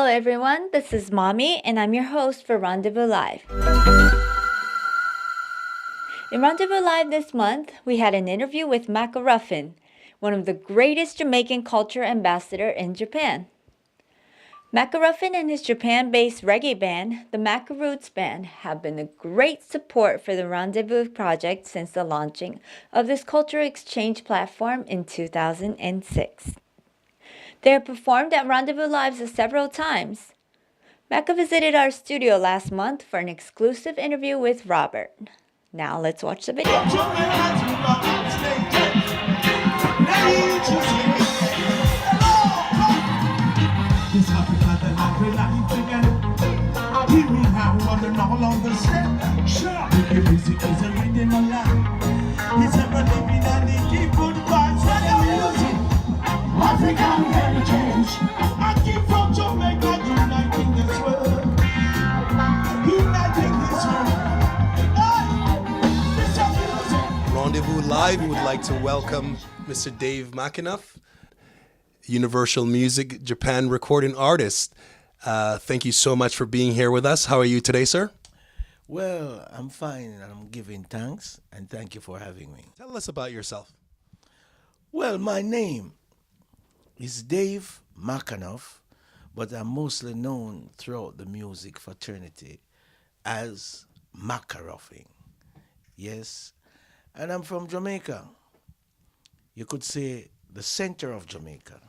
Hello, everyone. This is Mommy, and I'm your host for Rendez-Vous Live. In Rendez-Vous Live this month, we had an interview with Mcanuff, one of the greatest Jamaican culture ambassador in Japan. Mcanuff and his Japan-based reggae band, the Macaroots Band, have been a great support for the Rendezvous project since the launching of this cultural exchange platform in 2006. They have performed at Rendezvous Lives several times. Mecca visited our studio last month for an exclusive interview with Robert. Now let's watch the video. African heritage. I keep from Jamaica, uniting this world. Uniting this world. Rendezvous Live, we would like to welcome Mr. Dave Mcanuff, Universal Music Japan recording artist. Thank you so much for being here with us. How are you today, sir? Well, I'm fine and I'm giving thanks, and thank you for having me. Tell us about yourself. Well, my name is Dave Mcanuff, but I'm mostly known throughout the music fraternity as Macaruffing. Yes, and I'm from Jamaica. You could say the center of Jamaica.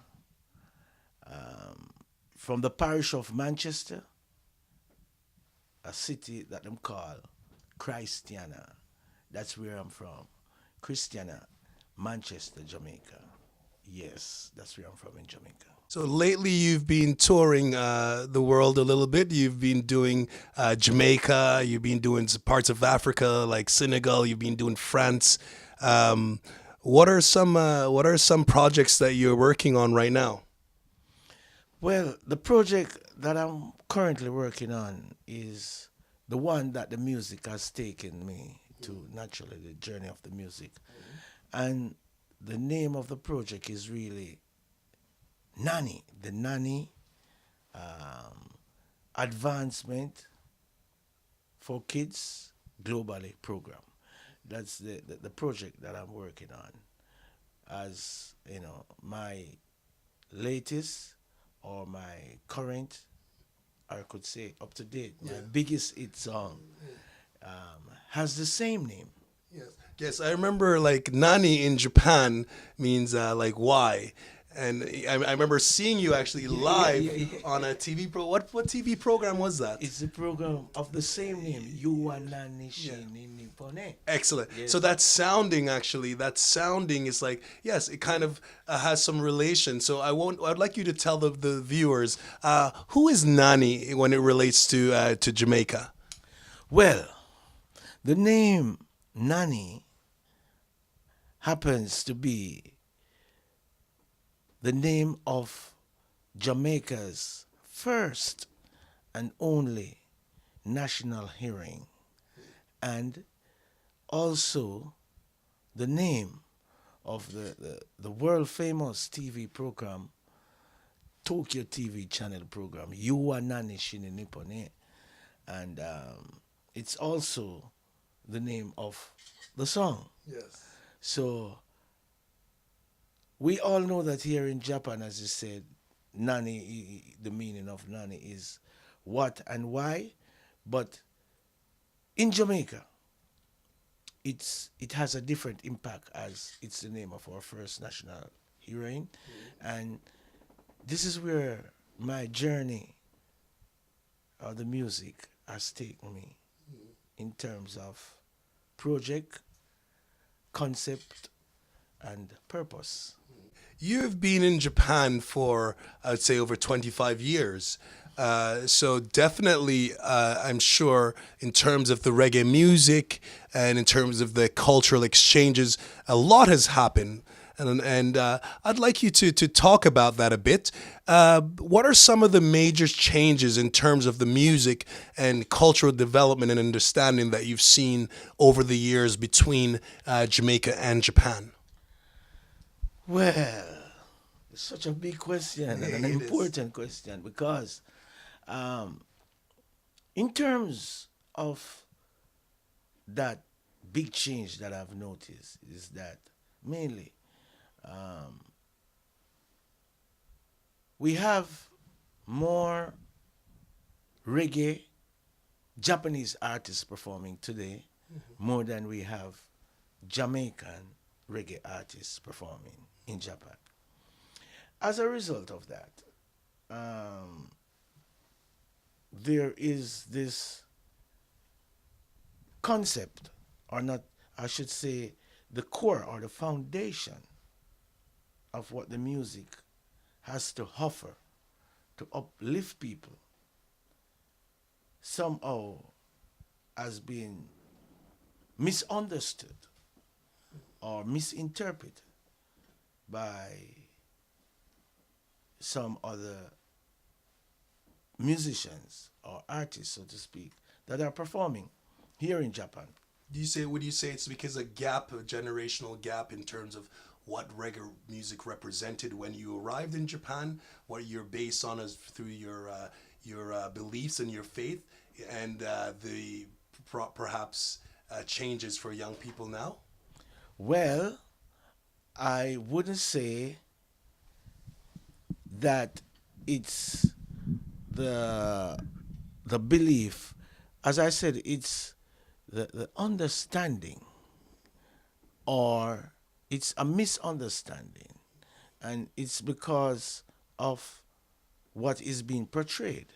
From the parish of Manchester, a city that them call Christiana. That's where I'm from. Christiana, Manchester, Jamaica. Yes, that's where I'm from in Jamaica. So lately you've been touring the world a little bit. You've been doing Jamaica, you've been doing parts of Africa like Senegal, you've been doing France. What are some projects that you're working on right now? Well, the project that I'm currently working on is the one that the music has taken me to, naturally, the journey of the music. And the name of the project is really NANI, the NANI Advancement for Kids Globally program. That's the project that I'm working on as, my latest or my current, or I could say up to date, my biggest hit song has the same name. Yes, I remember like Nani in Japan means like why. And I remember seeing you actually live on a TV pro. What TV program was that? It's a program of the same name. You are Nani Shini Nippone. Excellent. Yes. So that sounding is like, yes, it kind of has some relation. So I'd like you to tell the viewers, who is Nani when it relates to Jamaica? Well, the name Nani happens to be the name of Jamaica's first and only national heroine, and also the name of the world famous TV program, Tokyo TV channel program, Yuwa Nani Shini Nippone, and it's also the name of the song. Yes. So we all know that here in Japan, as you said, Nani, the meaning of Nani is what and why, but in Jamaica, it has a different impact as it's the name of our first national heroine, and this is where my journey of the music has taken me in terms of project, concept, and purpose. You've been in Japan for, I would say, over 25 years. So definitely, I'm sure, in terms of the reggae music and in terms of the cultural exchanges, a lot has happened. And I'd like you to talk about that a bit. What are some of the major changes in terms of the music and cultural development and understanding that you've seen over the years between Jamaica and Japan? Well, it's such a big question and an important question, because Um, in terms of that big change that I've noticed is that mainly um, we have more reggae Japanese artists performing today more than we have Jamaican reggae artists performing in Japan. As a result of that, um, there is this concept, or not, I should say, the core or the foundation of what the music has to offer to uplift people somehow has been misunderstood or misinterpreted by some other musicians or artists, so to speak, that are performing here in Japan. Would you say it's because a generational gap in terms of what reggae music represented when you arrived in Japan, what you're based on as through your beliefs and your faith, and the perhaps changes for young people now? Well, I wouldn't say that it's the the belief. As I said, it's the understanding, or it's a misunderstanding, and it's because of what is being portrayed.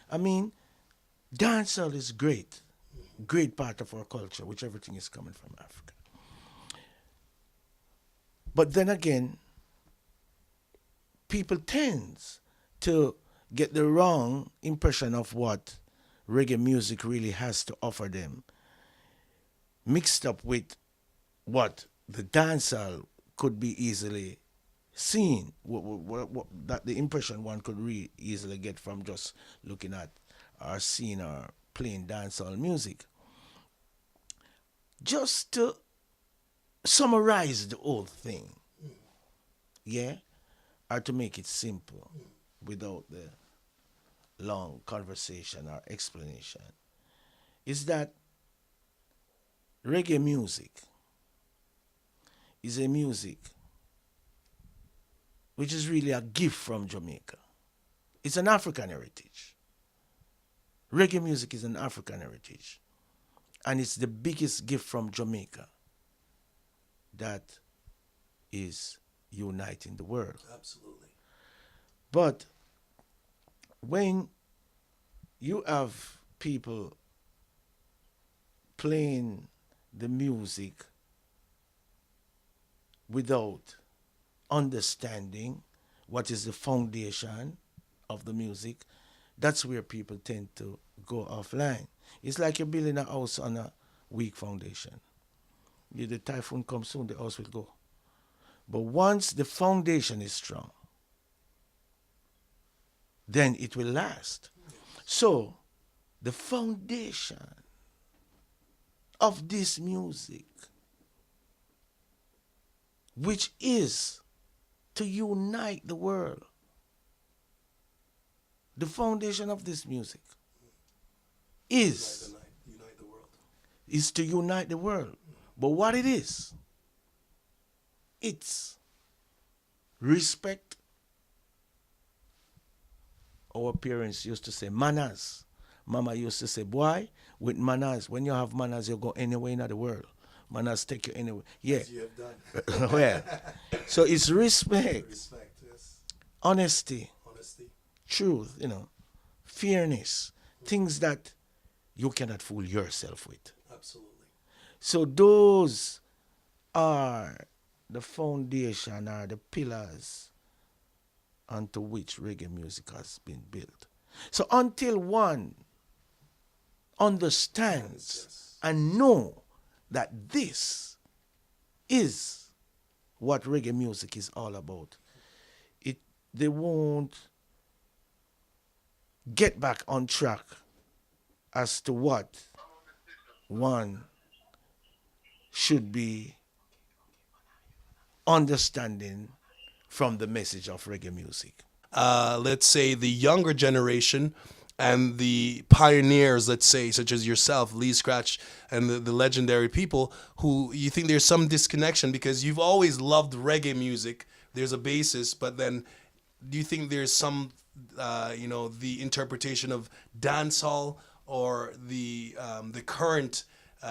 I mean, dancehall is great, great part of our culture, which everything is coming from Africa. But then again, people tends to get the wrong impression of what reggae music really has to offer them, mixed up with what the dancehall could be easily seen, that the impression one could easily get from just looking at or seeing or playing dancehall music. Just to summarize the whole thing, yeah, or to make it simple without the long conversation or explanation, is that reggae music is a music which is really a gift from Jamaica. It's an African heritage. Reggae music is an African heritage. And it's the biggest gift from Jamaica that is uniting the world. Absolutely. But when you have people playing the music without understanding what is the foundation of the music, that's where people tend to go offline. It's like you're building a house on a weak foundation. If the typhoon comes soon, the house will go. But once the foundation is strong, then it will last. So, the foundation of this music, which is to unite the world, the foundation of this music is Unite the world. is to unite the world. But what it is, it's respect. Our parents used to say manners. Mama used to say, boy, with manners, when you have manners, you go anywhere in the world. Manners take you anywhere. Yeah. As you have done. Well, so it's respect, Respect, yes. honesty, Honesty. truth, fairness, things that you cannot fool yourself with. Absolutely. So those are the foundation, are the pillars onto which reggae music has been built. So until one understands Yes. and know that this is what reggae music is all about, they won't get back on track as to what one should be understanding from the message of reggae music. Let's say the younger generation and the pioneers, let's say, such as yourself, Lee Scratch, and the legendary people, who you think there's some disconnection because you've always loved reggae music. There's a basis, but then do you think there's some, the interpretation of dancehall or the current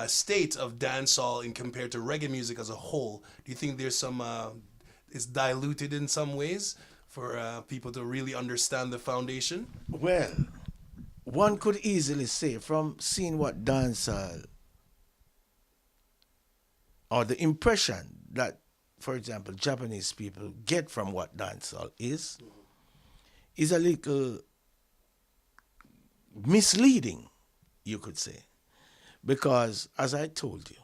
state of dancehall in compared to reggae music as a whole? Do you think there's some it's diluted in some ways for people to really understand the foundation? Well, one could easily say from seeing what dancehall or the impression that, for example, Japanese people get from what dancehall is a little misleading, you could say. Because, as I told you,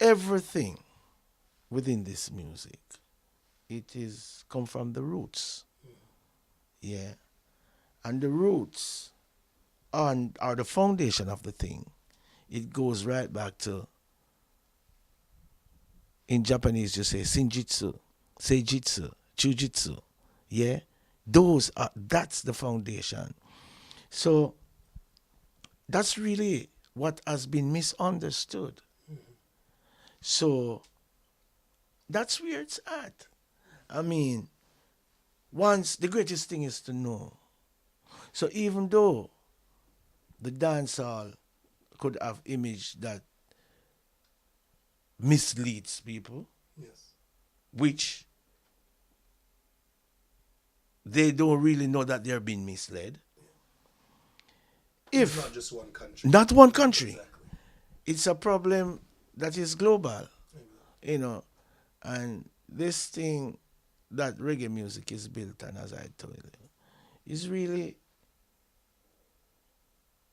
everything within this music, it is come from the roots. Yeah. And the roots are the foundation of the thing. It goes right back to, in Japanese you say Shinjitsu, Seijitsu, Chujitsu. Yeah? That's the foundation. So that's really what has been misunderstood. So that's where it's at. I mean, once the greatest thing is to know. So even though the dancehall could have image that misleads people, Yes. which they don't really know that they're being misled. It's If not just one country. not one country, Exactly. it's a problem that is global, and this thing that reggae music is built on, as I told you, is really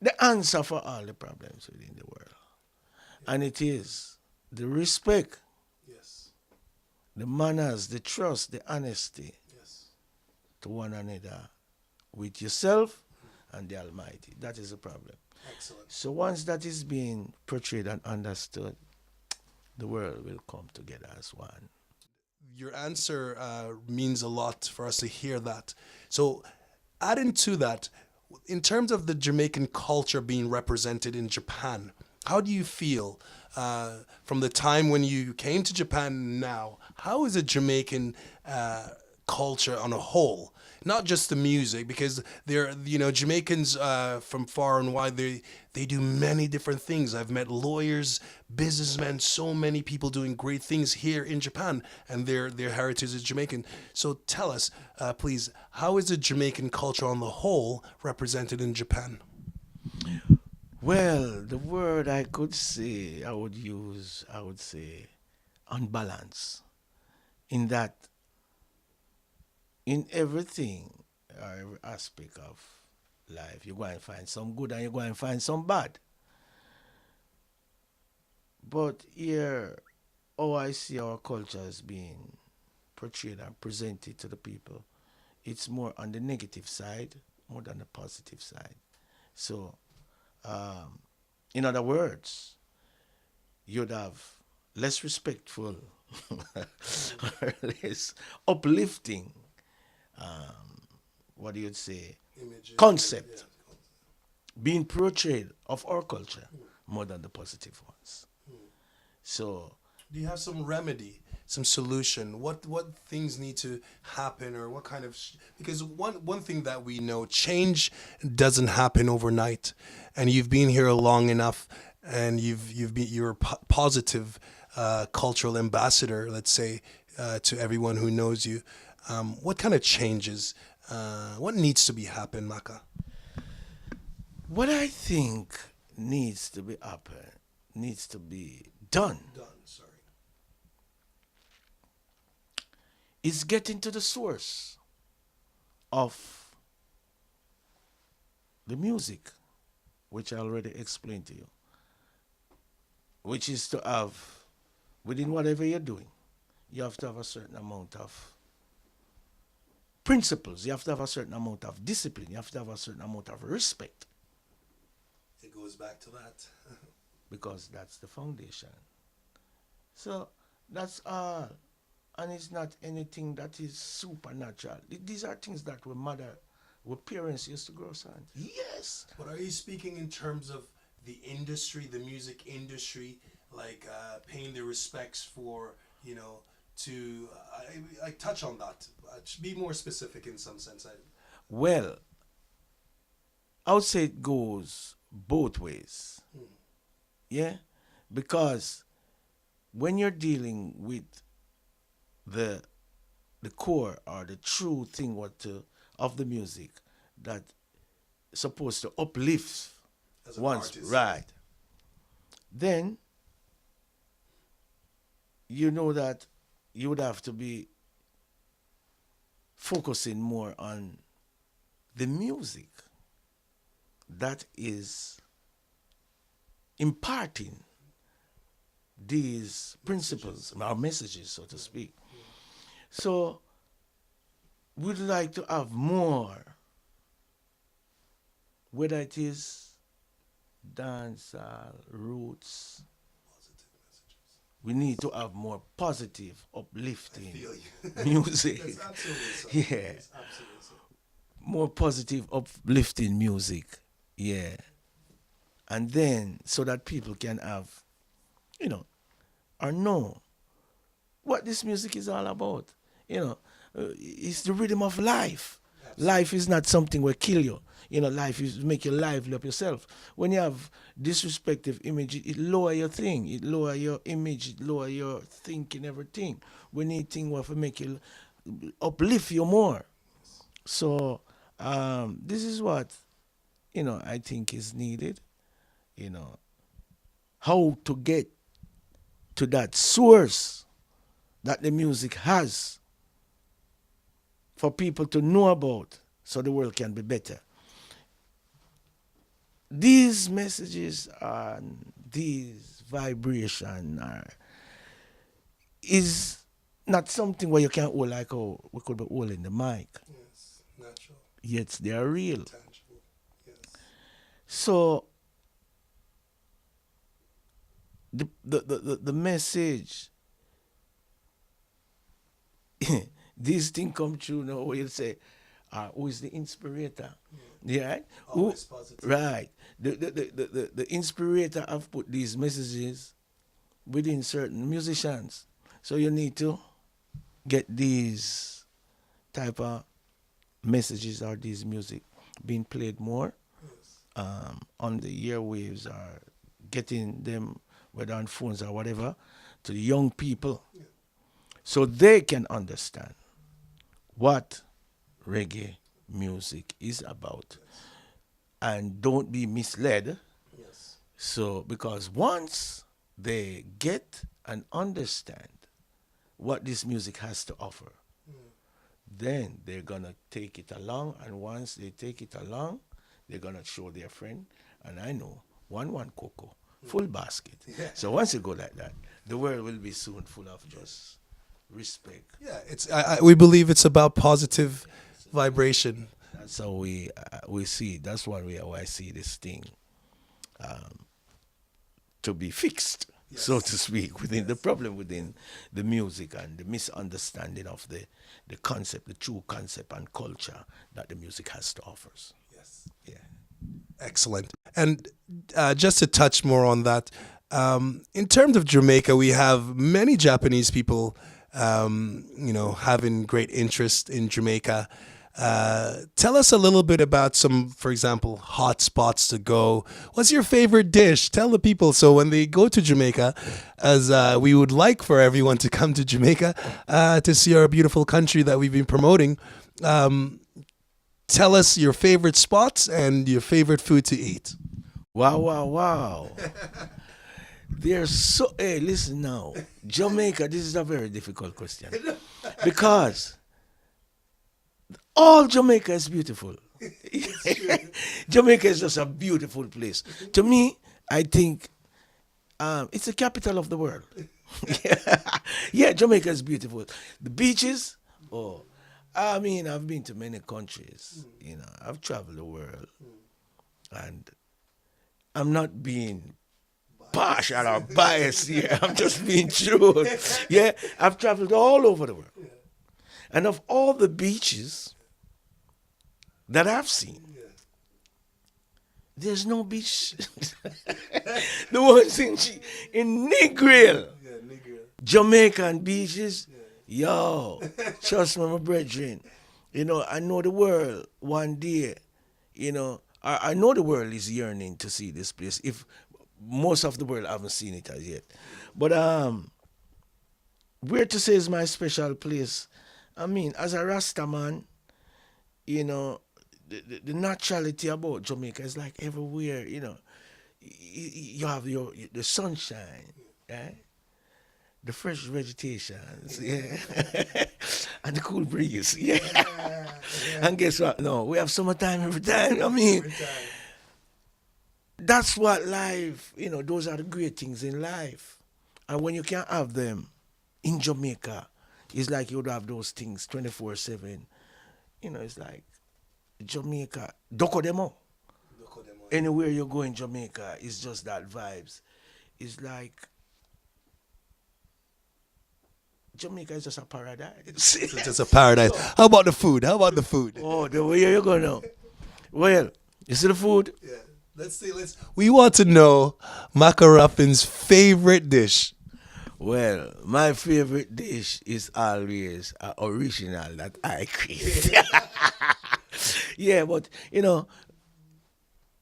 the answer for all the problems within the world. And it is the respect, Yes. the manners, the trust, the honesty Yes. to one another with yourself and the Almighty. That is the problem. Excellent. So once that is being portrayed and understood, the world will come together as one. Your answer means a lot for us to hear that. So, adding to that, in terms of the Jamaican culture being represented in Japan, how do you feel from the time when you came to Japan now? How is the Jamaican culture on a whole? Not just the music, because they're Jamaicans from far and wide. They do many different things. I've met lawyers, businessmen, so many people doing great things here in Japan, and their heritage is Jamaican. So tell us, please, how is the Jamaican culture on the whole represented in Japan? Well, the word I could say, I would say unbalance. In that, in everything, or every aspect of life, you're going to find some good and you're going to find some bad. But here, how I see our culture as being portrayed and presented to the people, it's more on the negative side more than the positive side. So, in other words, you'd have less respectful or less uplifting, what do you say, Images. concept being portrayed of our culture more than the positive ones. So, Do you have some remedy, some solution? What things need to happen, or what kind of? Because one thing that we know, change doesn't happen overnight, and you've been here long enough, and you're a positive cultural ambassador, let's say, to everyone who knows you. What kind of changes? What needs to be happen, Maka? what I think needs to be happen, needs to be done, Done. Sorry. is getting to the source of the music, which I already explained to you, which is to have, within whatever you're doing, you have to have a certain amount of principles, you have to have a certain amount of discipline, you have to have a certain amount of respect, It goes back to that. because that's the foundation. So that's all. And it's not anything that is supernatural. These are things that were mother where parents used to grow sand. Yes. But are you speaking in terms of the industry, the music industry, like paying their respects for, to like touch on that? Be more specific in some sense. Well, I would say it goes both ways. Yeah? Because when you're dealing with the core or the true thing of the music that supposed to uplift As an one's artist. right, then you know that you would have to be focusing more on the music that is imparting these principles, our messages, so to speak. So we'd like to have more, whether it is dance, roots. We need to have more positive, uplifting Feel you. music. That's absolutely so. Yeah. That's absolutely so. More positive, uplifting music. Yeah. And then so that people can have, or know what this music is all about. It's the rhythm of life. Absolutely. Life is not something will kill you. Life is make you lively up yourself. When you have disrespectful image, it lower your thing. It lower your image. It lower your thinking, everything. We need things to make you uplift you more. So this is what I think is needed. How to get to that source that the music has for people to know about, so the world can be better. These messages and these vibration is not something where you can hold like how we could be holding the mic. Yes, natural, Yet they are real. tangible. Yes. So the message, these things come true now where you say, who is the inspirator? Yeah. Right? Always positive. Right. The inspirator have put these messages within certain musicians. So you need to get these type of messages or these music being played more on the airwaves, or getting them, whether on phones or whatever, to the young people, so they can understand what reggae music is about, and don't be misled. Yes. So, because once they get and understand what this music has to offer, then they're gonna take it along, and once they take it along, they're gonna show their friend. And I know one cocoa, full basket. Yeah. So once you go like that, the world will be soon full of just respect. Yeah, we believe it's about positive vibration. That's how we see it. That's why I see this thing to be fixed, so to speak, within the problem within the music and the misunderstanding of the concept, the true concept and culture that the music has to offer. Yes. Yeah. Excellent. And just to touch more on that, in terms of Jamaica, we have many Japanese people, having great interest in Jamaica. Tell us a little bit about some, for example, hot spots to go. What's your favorite dish? Tell the people so when they go to Jamaica, as we would like for everyone to come to Jamaica to see our beautiful country that we've been promoting. Tell us your favorite spots and your favorite food to eat. Wow. Hey, listen now. Jamaica, this is a very difficult question. Because all Jamaica is beautiful. Jamaica is just a beautiful place. To me, I think it's the capital of the world. Yeah, Jamaica is beautiful. The beaches, I've been to many countries. I've traveled the world. And I'm not being partial or biased here. I'm just being true. Yeah, I've traveled all over the world. And of all the beaches that I've seen. There's no beach. The ones in Negril, Jamaican beaches. Yo, trust me, my brethren. You know, I know the world one day. You know, I know the world is yearning to see this place. If most of the world haven't seen it as yet, but where to say is my special place. I mean, as a Rasta man, you know, the naturality about Jamaica is like everywhere. You know, you have the sunshine, right? The fresh vegetations, yeah, and the cool breeze, yeah. And guess what? No, we have summertime every time. I mean, that's what life. You know, those are the great things in life, and when you can't have them in Jamaica, it's like you would have those things 24/7. You know, it's like Jamaica, Dokodemo. Anywhere you go in Jamaica, it's just that vibes. It's like Jamaica is just a paradise. It's just a paradise. How about the food? How about the food? Oh, the way you go now. Well, you see the food? Yeah. Let's see. We want to know Macaruffin's favorite dish. Well, my favorite dish is always original that I create. Yeah, but you know,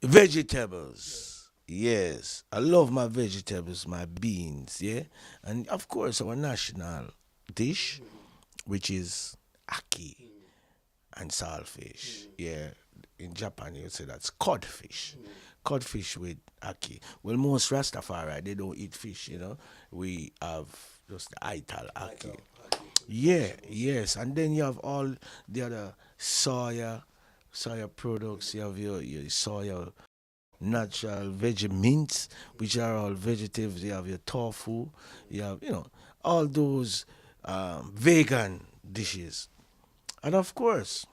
vegetables. Yes, I love my vegetables, my beans. Yeah, and of course our national dish, which is aki and saltfish. Yeah, in Japan you say that's codfish. Codfish with aki. Well, most Rastafari they don't eat fish. You know, we have just the ital aki. Yeah, yes, and then you have all the other soya products. You have your soya natural veggie mints, which are all vegetables. You have your tofu. You have all those vegan dishes, and of course,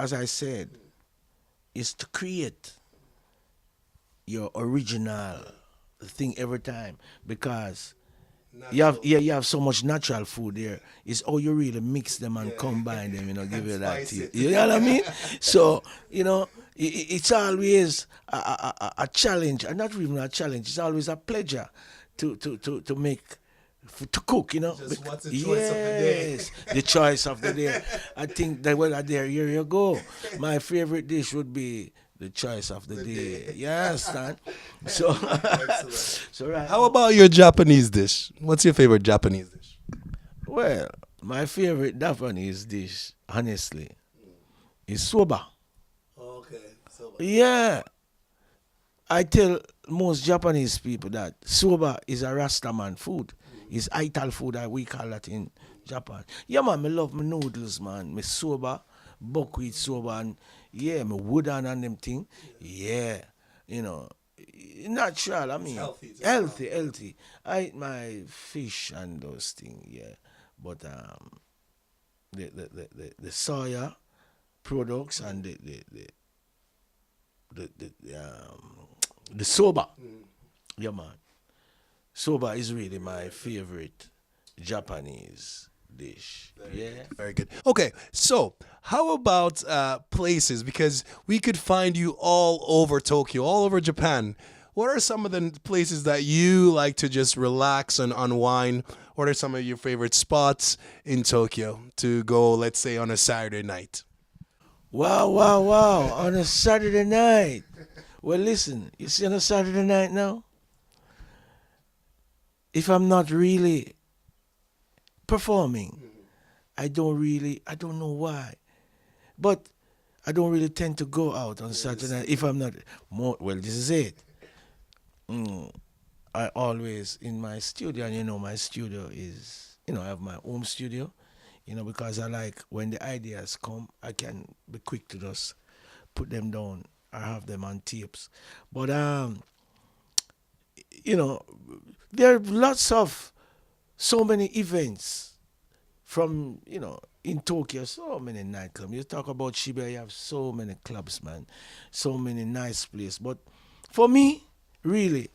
as I said, is to create your original thing every time because you have so much natural food there. It's how you really mix them and combine them, give you that taste. You know what I mean? So, it's always a challenge, and not even a challenge, it's always a pleasure to make to cook, Just what's the choice of the day? Yes, the choice of the day. I think that here you go. My favorite dish would be the choice of the day. You understand? So, so right. How about your Japanese dish? What's your favorite Japanese dish? Well, my favorite Japanese dish, honestly, is soba. Okay. So Yeah. I tell most Japanese people that soba is a Rastaman food. It's Ital food, we call that in Japan. Yeah, man, I love my noodles, man. My soba, buckwheat soba, and yeah, my wooden and them thing. Yeah, natural. I mean, healthy. I eat my fish and those things. Yeah, but the soya products and the soba. Yeah, man. Soba is really my favorite Japanese dish. Very good. Okay, so how about places? Because we could find you all over Tokyo, all over Japan. What are some of the places that you like to just relax and unwind? What are some of your favorite spots in Tokyo to go, let's say, on a Saturday night? Wow. On a Saturday night. Well, listen, you see on a Saturday night now? If I'm not really performing, I don't know why. But I don't really tend to go out on Saturday night if I'm not more. Well, this is it. I always in my studio, and my studio is, I have my home studio, because I like when the ideas come, I can be quick to just put them down. I have them on tapes. But there are lots of so many events from in Tokyo, so many nightclubs. You talk about Shibuya, you have so many clubs, man, so many nice places. But for me, really,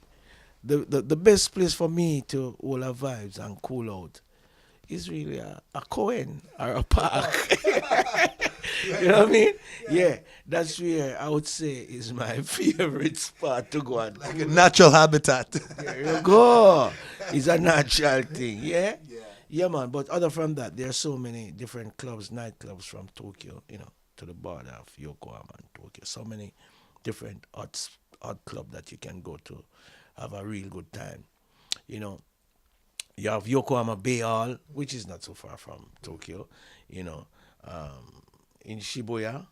the best place for me to all our vibes and cool out is really a Cohen or a park. You know what I mean? Yeah, that's where I would say is my favorite spot to go and Like a natural habitat. there you go. It's a natural thing, yeah? Yeah, man. But other from that, there are so many different clubs, nightclubs from Tokyo, to the border of Yokohama and Tokyo. So many different odd club that you can go to, have a real good time. You know, you have Yokohama Bay Hall, which is not so far from Tokyo. You know, in Shibuya,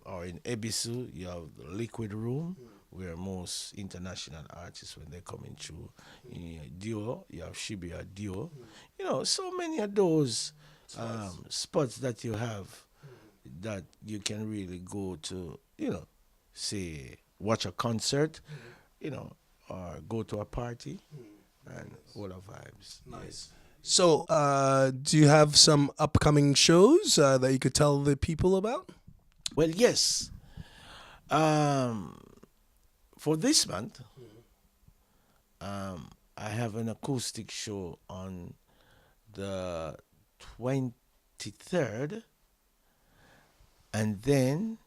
or in Ebisu, you have the Liquid Room, where most international artists, when they're coming through, Dio, you have Shibuya Dio. So many of those spots that you have that you can really go to, say, watch a concert, or go to a party, and all the vibes. Nice. So, do you have some upcoming shows that you could tell the people about? Well, yes. For this month, I have an acoustic show on the 23rd, and then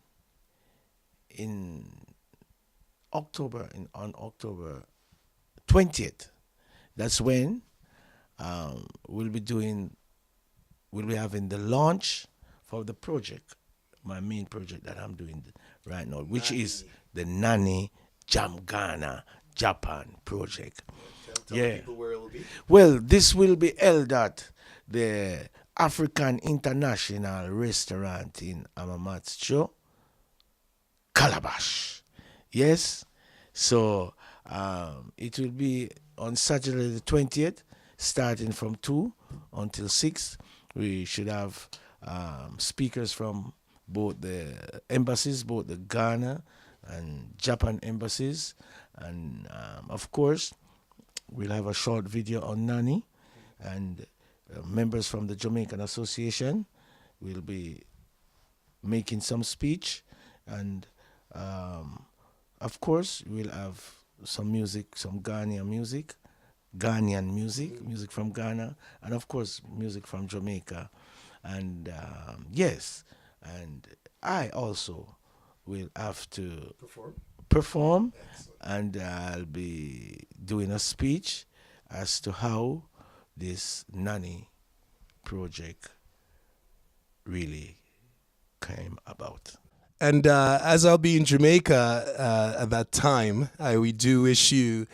in October, on October 20th, that's when we'll be having the launch for the project, my main project that I'm doing right now, which is the Nani Jamgana Japan project. Tell people where it will be. Well, this will be held at the African International Restaurant in Amamatsu, Calabash. Yes. So it will be on Saturday the 20th, starting from 2 until 6. We should have speakers from both the embassies, both the Ghana and Japan embassies. And of course, we'll have a short video on Nani, and members from the Jamaican Association will be making some speech. And of course, we'll have some music, some Ghanaian music from Ghana, and of course, music from Jamaica. And yes, and I also will have to perform, and I'll be doing a speech as to how this Nani project really came about. And as I'll be in Jamaica at that time, we do wish you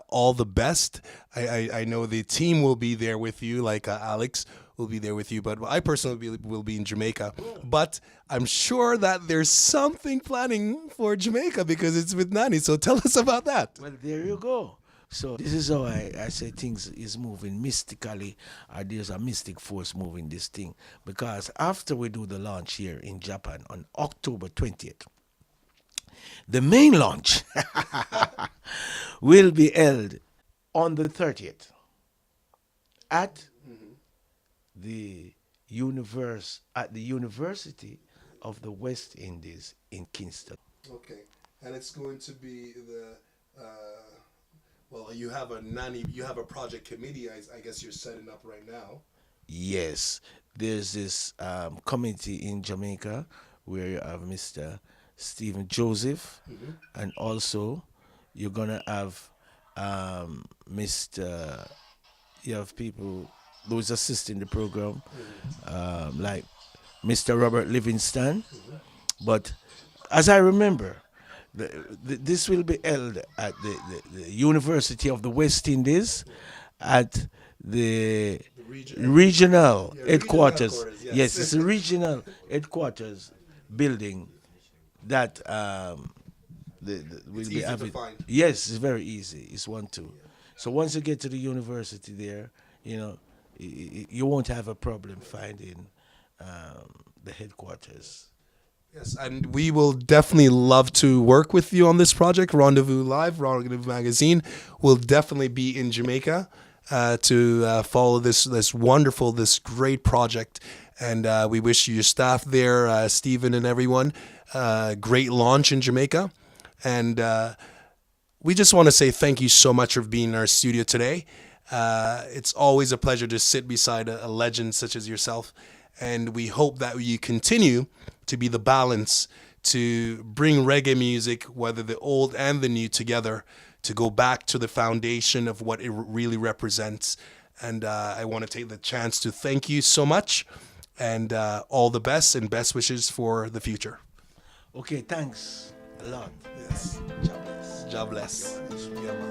all the best. I know the team will be there with you, like Alex will be there with you, but I personally will be in Jamaica. But I'm sure that there's something planning for Jamaica because it's with Nani. So tell us about that. Well, there you go. So this is how I say things is moving mystically, or there's a mystic force moving this thing. Because after we do the launch here in Japan on October 20th, the main launch will be held on the 30th at the University of the West Indies in Kingston. Okay, and it's going to be well, you have a project committee. I guess you're setting up right now. Yes, there's this committee in Jamaica where you have Mr. Stephen Joseph, and also you're gonna have you have people those assisting the program, like Mr. Robert Livingston. But as I remember, this will be held at the University of the West Indies at the regional headquarters. Yes, it's a regional headquarters building that will It's be easy to having. find. Yes, it's very easy. It's 1-2. So once you get to the university there, you won't have a problem finding the headquarters. Yes, and we will definitely love to work with you on this project. Rendezvous Live, Rendezvous Magazine will definitely be in Jamaica to follow this wonderful, this great project. And we wish your staff there, Stephen and everyone, great launch in Jamaica. And we just want to say thank you so much for being in our studio today. It's always a pleasure to sit beside a legend such as yourself, and we hope that you continue to be the balance to bring reggae music, whether the old and the new, together, to go back to the foundation of what it really represents. And I want to take the chance to thank you so much, and all the best and best wishes for the future. Okay, thanks a lot. Yes. God bless. God bless. Yeah, man.